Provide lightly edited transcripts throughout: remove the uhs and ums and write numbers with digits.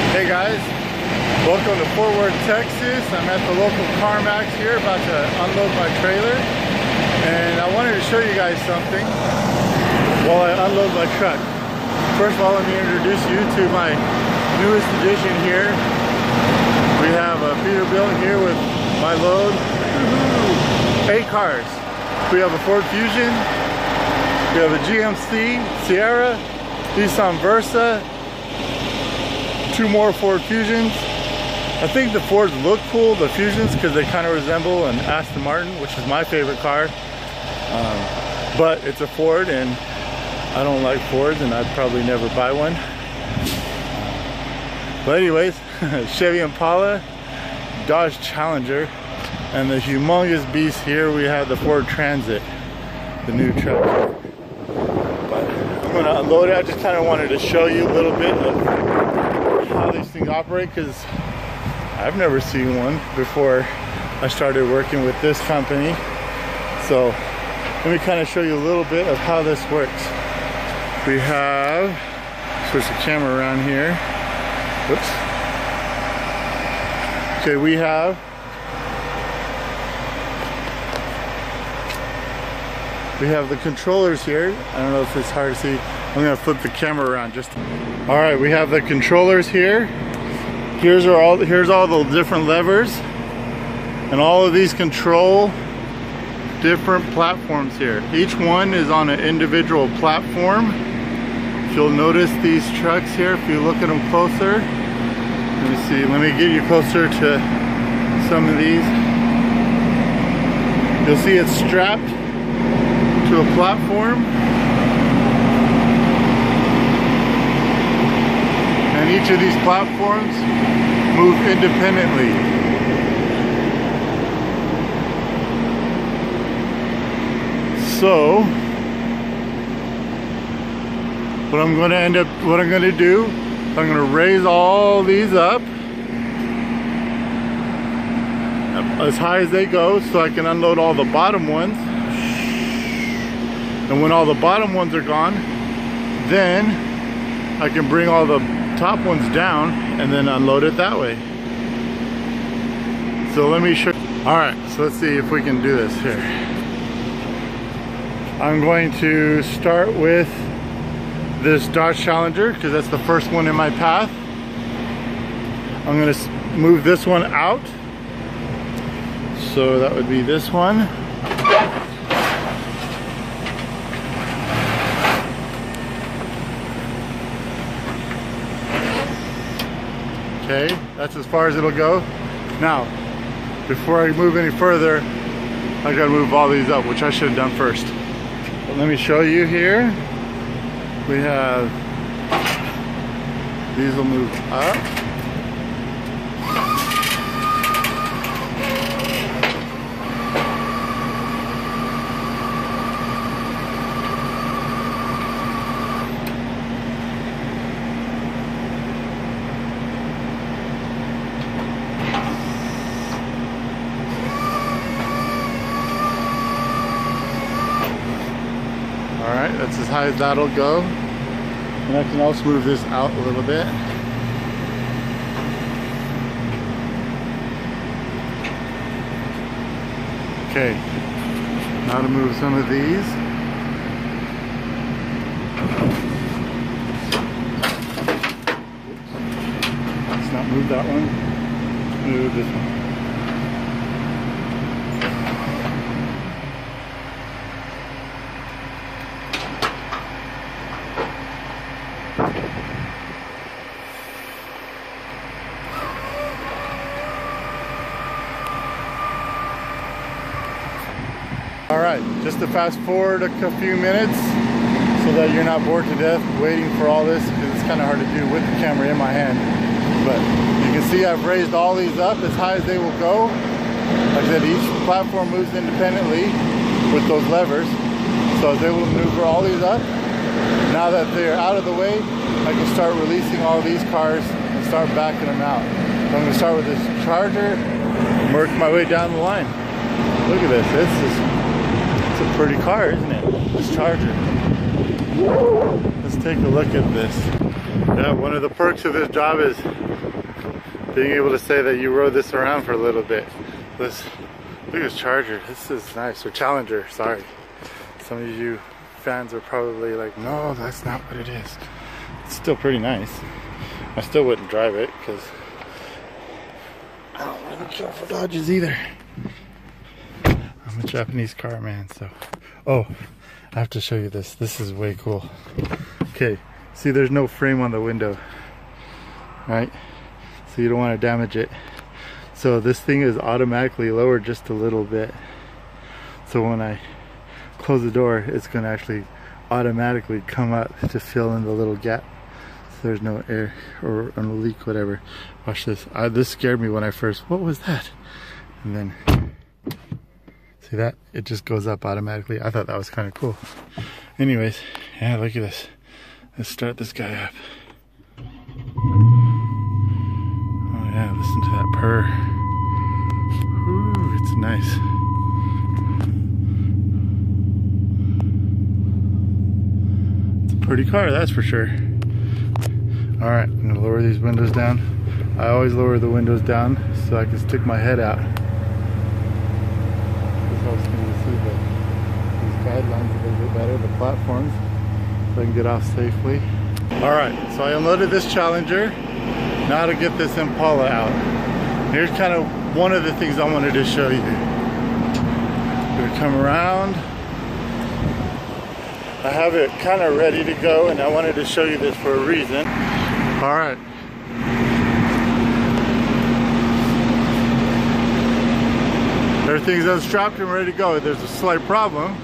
Hey guys, welcome to Ft.Worth, Texas. I'm at the local CarMax here, about to unload my trailer. And I wanted to show you guys something while I unload my truck. First of all, let me introduce you to my newest addition here. We have a Peterbilt here with my load. 8 cars. We have a Ford Fusion. We have a GMC Sierra, Nissan Versa, 2 more Ford Fusions. I think the Fords look cool, the Fusions, because they kind of resemble an Aston Martin, which is my favorite car. But it's a Ford, and I don't like Fords, and I'd probably never buy one. But anyways, Chevy Impala, Dodge Challenger, and the humongous beast here, we have the Ford Transit, the new truck. But I'm gonna unload it. I just kind of wanted to show you a little bit of how these things operate, because I've never seen one before I started working with this company. So let me kind of show you a little bit of how this works. We have, switch the camera around here. Whoops. Okay, we have the controllers here. I don't know if it's hard to see. I'm gonna flip the camera around just. All right, we have the controllers here. Here's all the different levers, and all of these control different platforms here. Each one is on an individual platform. If you'll notice these trucks here, if you look at them closer, let me see. Let me get you closer to some of these. You'll see it's strapped to a platform, and each of these platforms move independently. So what I'm going to do, I'm going to raise all these up as high as they go, so I can unload all the bottom ones. And when all the bottom ones are gone, then I can bring all the top ones down and then unload it that way. So let me show you. All right, so let's see if we can do this here. I'm going to start with this Dodge Challenger, because that's the first one in my path. I'm going to move this one out. So that would be this one. Okay, that's as far as it'll go. Now, before I move any further, I gotta move all these up, which I should have done first. But let me show you here. We have, these will move up. Alright, that's as high as that'll go. And I can also move this out a little bit. Okay, now to move some of these. Oops. Let's not move that one. Move this one. Alright, just to fast forward a few minutes so that you're not bored to death waiting for all this, because it's kind of hard to do with the camera in my hand. But you can see I've raised all these up as high as they will go. Like I said, each platform moves independently with those levers. So I was able to maneuver all these up. Now that they're out of the way, I can start releasing all these cars and start backing them out. So I'm going to start with this Charger and work my way down the line. Look at this. It's a pretty car, isn't it? This Charger. Let's take a look at this. Yeah, one of the perks of this job is being able to say that you rode this around for a little bit. Look at this Charger. This is nice. Or Challenger, sorry. Some of you fans are probably like, no, that's not what it is. It's still pretty nice. I still wouldn't drive it because I don't really care for Dodges either. I'm a Japanese car man, so. Oh, I have to show you this. This is way cool. Okay, see there's no frame on the window, right? So you don't want to damage it. So this thing is automatically lowered just a little bit. So when I close the door, it's going to actually automatically come up to fill in the little gap. So there's no air or a leak, whatever. Watch this. This scared me when I first, what was that? And then, see that? It just goes up automatically. I thought that was kind of cool. Anyways, yeah, look at this. Let's start this guy up. Oh yeah, listen to that purr. Ooh, it's nice. It's a pretty car, that's for sure. Alright, I'm gonna lower these windows down. I always lower the windows down so I can stick my head out. This helps me to see these guidelines a little bit better, the platforms, so I can get off safely. Alright, so I unloaded this Challenger. Now to get this Impala out. Here's kind of one of the things I wanted to show you. We're gonna come around. I have it kind of ready to go, and I wanted to show you this for a reason. Alright. Everything's unstrapped and ready to go. There's a slight problem.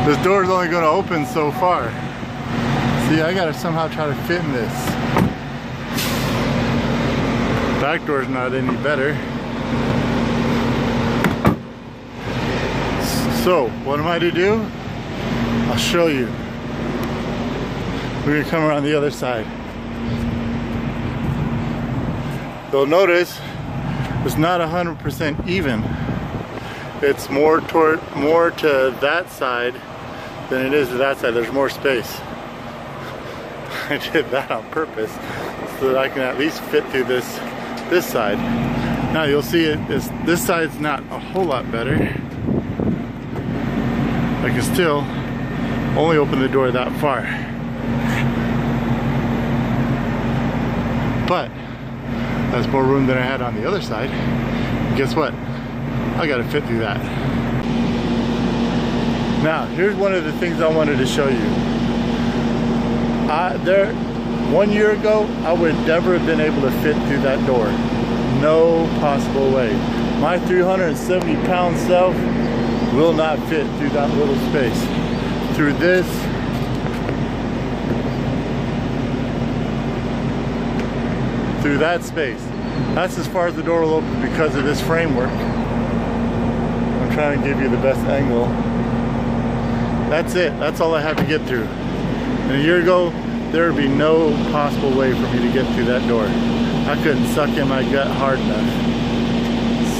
This door is only going to open so far. See, I got to somehow try to fit in this. Back door's not any better. So, what am I to do? I'll show you. We're going to come around the other side. You'll notice it's not 100% even. It's more to that side than it is to that side. There's more space. I did that on purpose so that I can at least fit through this side. Now you'll see this side's not a whole lot better. I can still only open the door that far. But that's more room than I had on the other side. And guess what? I gotta fit through that. Now, here's one of the things I wanted to show you. 1 year ago, I would never have been able to fit through that door. No possible way. My 370-pound self will not fit through that little space. Through this, through that space. That's as far as the door will open because of this framework. I'm trying to give you the best angle. That's it. That's all I have to get through. And a year ago, there would be no possible way for me to get through that door. I couldn't suck in my gut hard enough.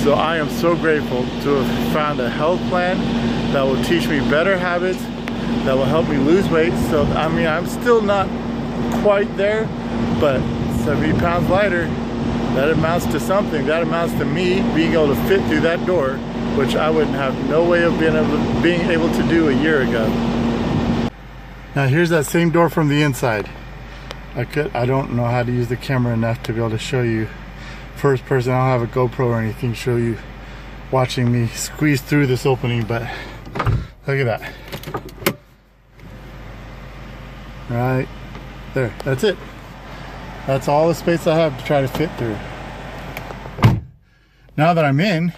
So I am so grateful to have found a health plan that will teach me better habits, that will help me lose weight. So, I mean, I'm still not quite there, but 70 pounds lighter, that amounts to something. That amounts to me being able to fit through that door, which I wouldn't have no way of being able to do a year ago. Now here's that same door from the inside. I don't know how to use the camera enough to be able to show you first person. I don't have a GoPro or anything to show you watching me squeeze through this opening, but look at that. Right there, that's it. That's all the space I have to try to fit through. Now that I'm in,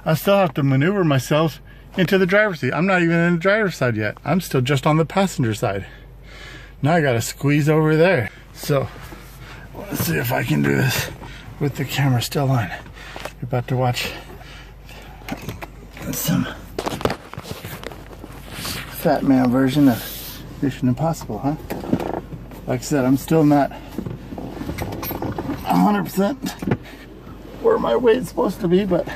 I still have to maneuver myself into the driver's seat. I'm not even in the driver's side yet. I'm still just on the passenger side. Now I gotta squeeze over there. So, let's see if I can do this with the camera still on. You're about to watch some fat man version of Mission Impossible, huh? Like I said, I'm still not 100% where my weight's supposed to be, but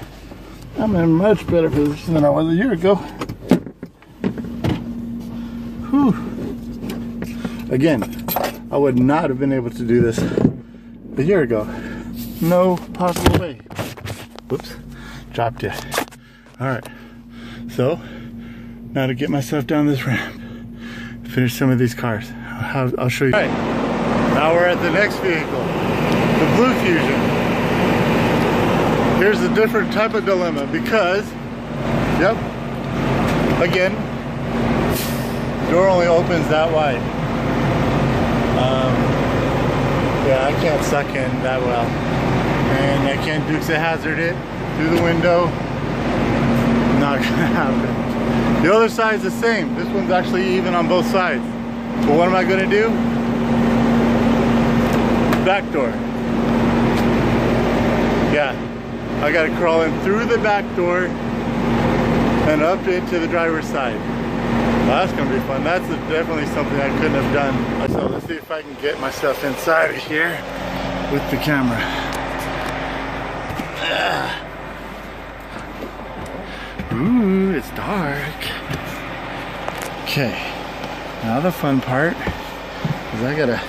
I'm in a much better position than I was a year ago. Whew. Again, I would not have been able to do this a year ago. No possible way. Whoops, dropped it. All right, so now to get myself down this ramp, finish some of these cars. I'll show you. All right, now we're at the next vehicle, the Blue Fusion. Here's a different type of dilemma because, yep, again, door only opens that wide. Yeah, I can't suck in that well. And I can't Dukes of Hazzard it through the window. Not gonna happen. The other side's the same. This one's actually even on both sides. But what am I gonna do? Back door. Yeah, I gotta crawl in through the back door and up into the driver's side. Well, that's gonna be fun. That's definitely something I couldn't have done. So let's see if I can get myself inside of here with the camera. Ooh, it's dark. Okay, now the fun part is I gotta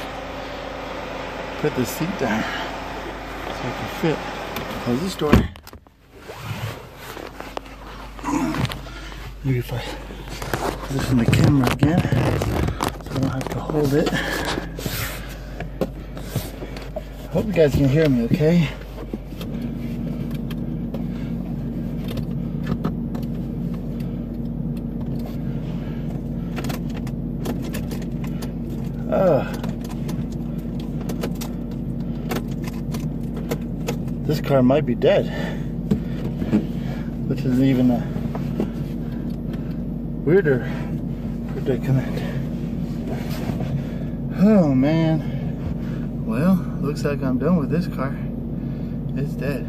put the seat down so I can fit. Close this door. Maybe if I position the camera again so I don't have to hold it. I hope you guys can hear me okay. This car might be dead, which is even a weirder predicament. Oh man. Well, looks like I'm done with this car. It's dead.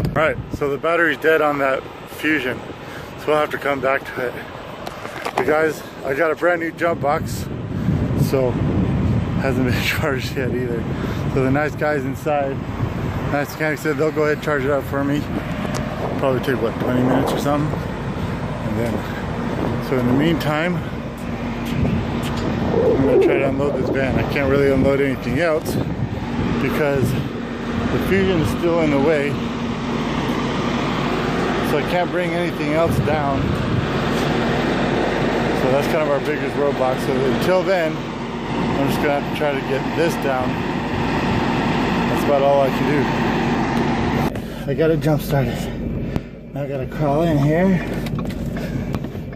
Alright, so the battery's dead on that Fusion, so we'll have to come back to it. You guys, I got a brand new jump box, so hasn't been charged yet either. So the nice guys inside, nice mechanic said they'll go ahead and charge it up for me. Probably take what, 20 minutes or something. And then, so in the meantime, I'm gonna try to unload this van. I can't really unload anything else because the Fusion is still in the way. So I can't bring anything else down. So that's kind of our biggest roadblock. So until then, I'm just gonna have to try to get this down. That's about all I can do. I got it jump started. Now I gotta crawl in here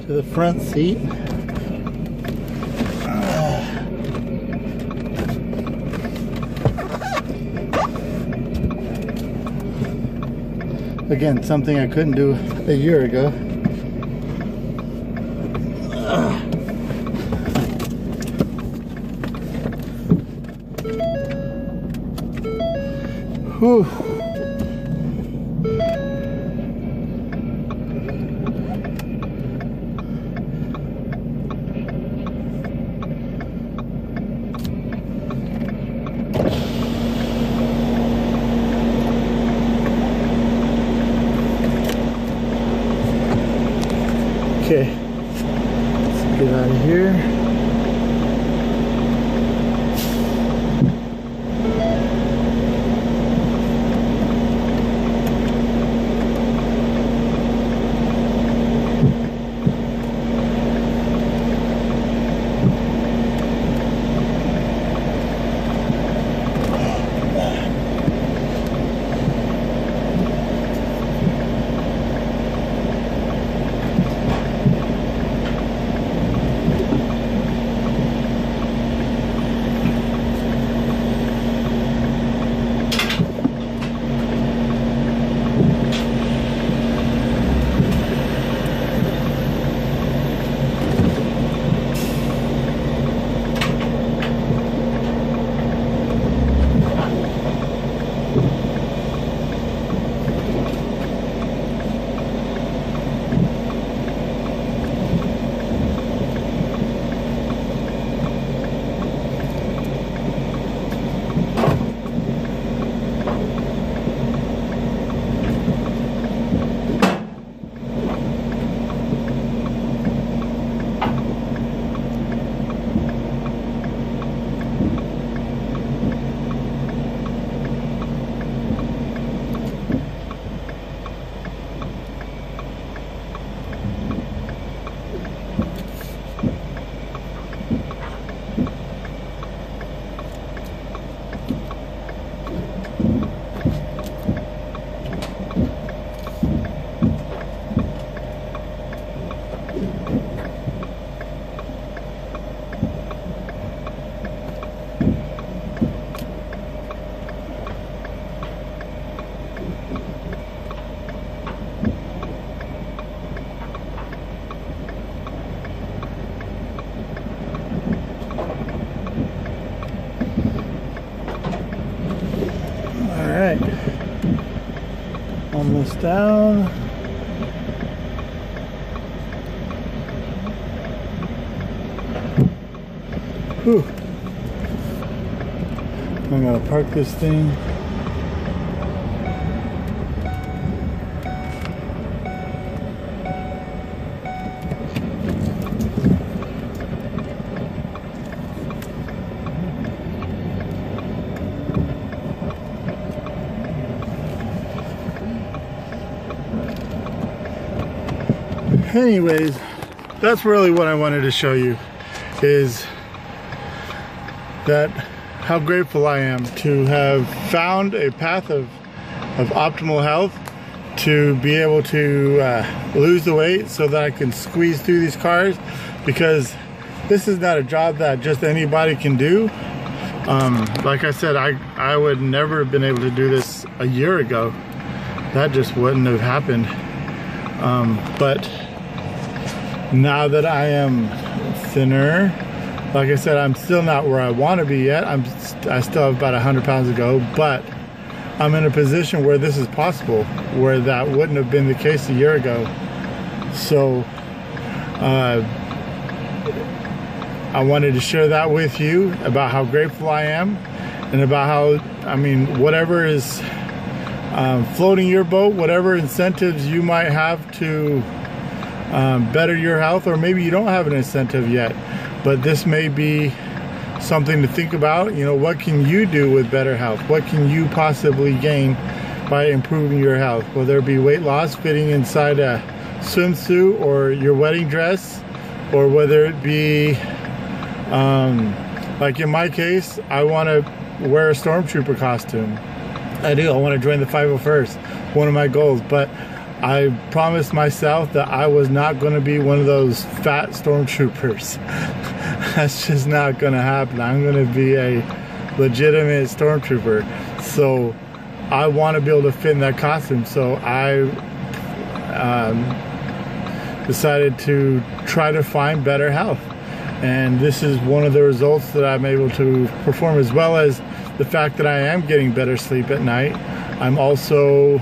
to the front seat. Again, something I couldn't do a year ago. Whew. Okay, let's get out of here. down. Whew. I'm gonna park this thing. Anyways, that's really what I wanted to show you, is that how grateful I am to have found a path of optimal health, to be able to lose the weight so that I can squeeze through these cars, because this is not a job that just anybody can do. Like I said, I would never have been able to do this a year ago. That just wouldn't have happened. But now that I am thinner, like I said, I'm still not where I want to be yet. I still have about 100 pounds to go, but I'm in a position where this is possible, where that wouldn't have been the case a year ago. So I wanted to share that with you, about how grateful I am, and about how, I mean, whatever is floating your boat, whatever incentives you might have to better your health, or maybe you don't have an incentive yet, but this may be something to think about. You know, what can you do with better health? What can you possibly gain by improving your health? Whether it be weight loss, fitting inside a swimsuit or your wedding dress, or whether it be, like in my case, I want to wear a stormtrooper costume. I do. I want to join the 501st. One of my goals. But I promised myself that I was not going to be one of those fat stormtroopers. That's just not going to happen. I'm going to be a legitimate stormtrooper. So I want to be able to fit in that costume. So I decided to try to find better health. And this is one of the results that I'm able to perform, as well as the fact that I am getting better sleep at night. I'm also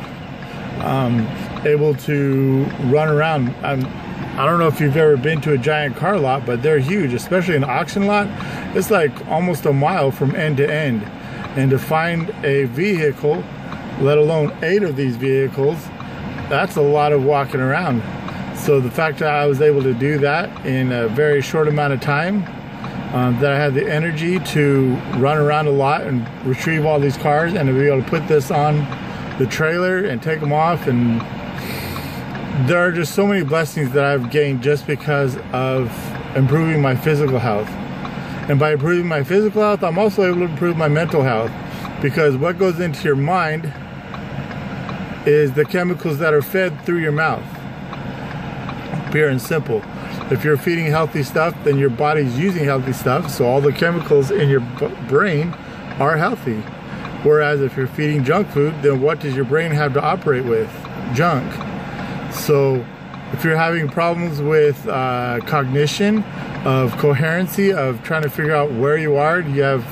able to run around. I don't know if you've ever been to a giant car lot, but they're huge, especially an auction lot. It's like almost a mile from end to end. And to find a vehicle, let alone 8 of these vehicles, that's a lot of walking around. So the fact that I was able to do that in a very short amount of time, that I had the energy to run around a lot and retrieve all these cars, and to be able to put this on the trailer and take them off. And there are just so many blessings that I've gained just because of improving my physical health. And by improving my physical health, I'm also able to improve my mental health, because what goes into your mind is the chemicals that are fed through your mouth. Pure and simple. If you're feeding healthy stuff, then your body's using healthy stuff, so all the chemicals in your brain are healthy. Whereas if you're feeding junk food, then what does your brain have to operate with? Junk. So if you're having problems with cognition, of coherency, of trying to figure out where you are, you have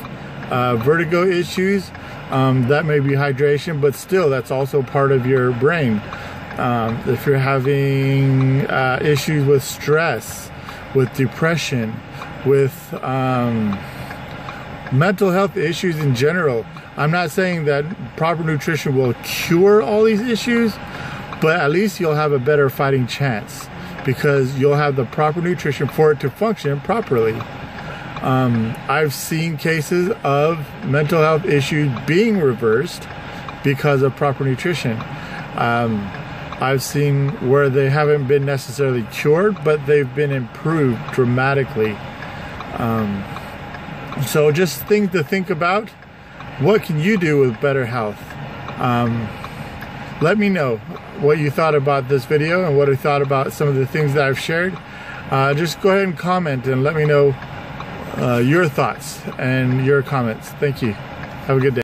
vertigo issues, that may be hydration, but still that's also part of your brain. If you're having issues with stress, with depression, with mental health issues in general, I'm not saying that proper nutrition will cure all these issues, but at least you'll have a better fighting chance, because you'll have the proper nutrition for it to function properly. I've seen cases of mental health issues being reversed because of proper nutrition. I've seen where they haven't been necessarily cured, but they've been improved dramatically. So just things to think about. What can you do with better health? Let me know what you thought about this video and what you thought about some of the things that I've shared. Just go ahead and comment and let me know your thoughts and your comments. Thank you. Have a good day.